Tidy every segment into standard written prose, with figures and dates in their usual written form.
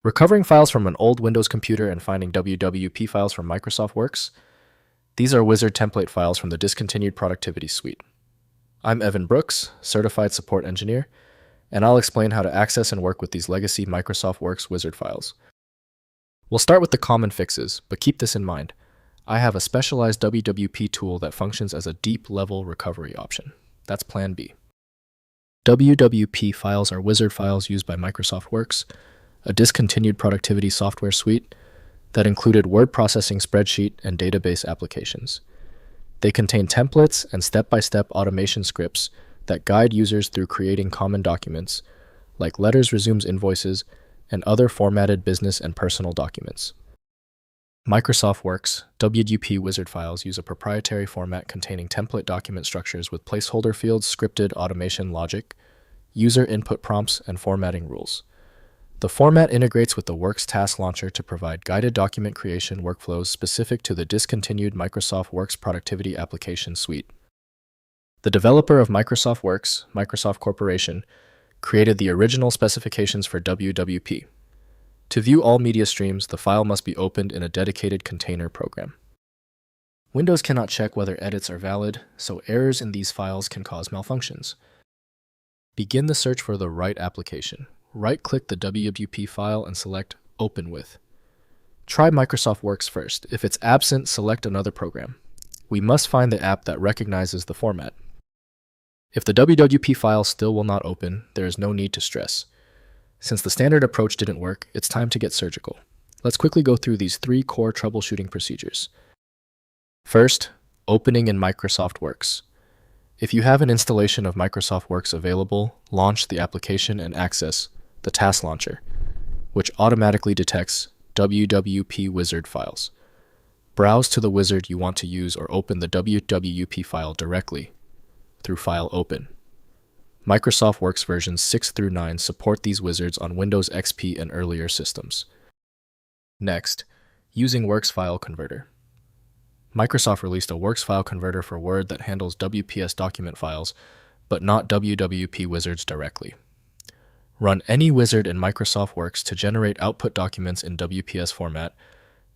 Recovering files from an old Windows computer and finding WWP files from Microsoft Works. These are wizard template files from the discontinued productivity suite. I'm Evan Brooks, Certified Support Engineer, and I'll explain how to access and work with these legacy Microsoft Works wizard files. We'll start with the common fixes, but keep this in mind. I have a specialized WWP tool that functions as a deep-level recovery option. That's Plan B. WWP files are wizard files used by Microsoft Works, a discontinued productivity software suite that included word processing, spreadsheet, and database applications. They contain templates and step-by-step automation scripts that guide users through creating common documents, like letters, resumes, invoices, and other formatted business and personal documents. Microsoft Works WWP wizard files use a proprietary format containing template document structures with placeholder fields, scripted automation logic, user input prompts, and formatting rules. The format integrates with the Works task launcher to provide guided document creation workflows specific to the discontinued Microsoft Works productivity application suite. The developer of Microsoft Works, Microsoft Corporation, created the original specifications for WWP. To view all media streams, the file must be opened in a dedicated container program. Windows cannot check whether edits are valid, so errors in these files can cause malfunctions. Begin the search for the right application. Right-click the WWP file and select Open With. Try Microsoft Works first. If it's absent, select another program. We must find the app that recognizes the format. If the WWP file still will not open, there is no need to stress. Since the standard approach didn't work, it's time to get surgical. Let's quickly go through these 3 core troubleshooting procedures. First, opening in Microsoft Works. If you have an installation of Microsoft Works available, launch the application and access the task launcher, which automatically detects WWP wizard files. Browse to the wizard you want to use or open the WWP file directly through File Open. Microsoft Works versions 6 through 9 support these wizards on Windows XP and earlier systems. Next, using Works File Converter. Microsoft released a Works File Converter for Word that handles WPS document files, but not WWP wizards directly. Run any wizard in Microsoft Works to generate output documents in WPS format,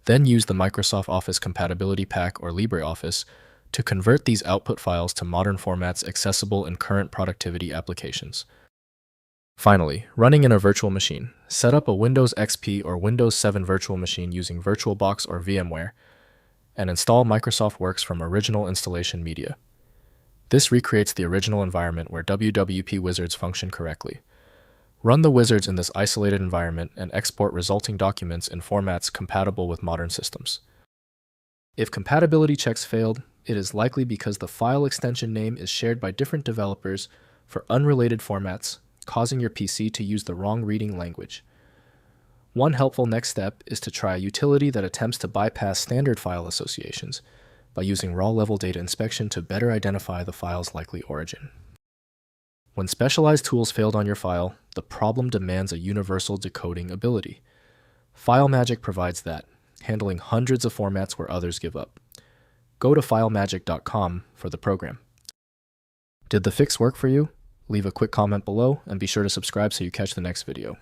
then use the Microsoft Office Compatibility Pack or LibreOffice to convert these output files to modern formats accessible in current productivity applications. Finally, running in a virtual machine. Set up a Windows XP or Windows 7 virtual machine using VirtualBox or VMware, and install Microsoft Works from original installation media. This recreates the original environment where WWP wizards function correctly. Run the wizards in this isolated environment and export resulting documents in formats compatible with modern systems. If compatibility checks failed, it is likely because the file extension name is shared by different developers for unrelated formats, causing your PC to use the wrong reading language. One helpful next step is to try a utility that attempts to bypass standard file associations by using raw-level data inspection to better identify the file's likely origin. When specialized tools failed on your file, the problem demands a universal decoding ability. FileMagick provides that, handling hundreds of formats where others give up. Go to filemagick.com for the program. Did the fix work for you? Leave a quick comment below and be sure to subscribe so you catch the next video.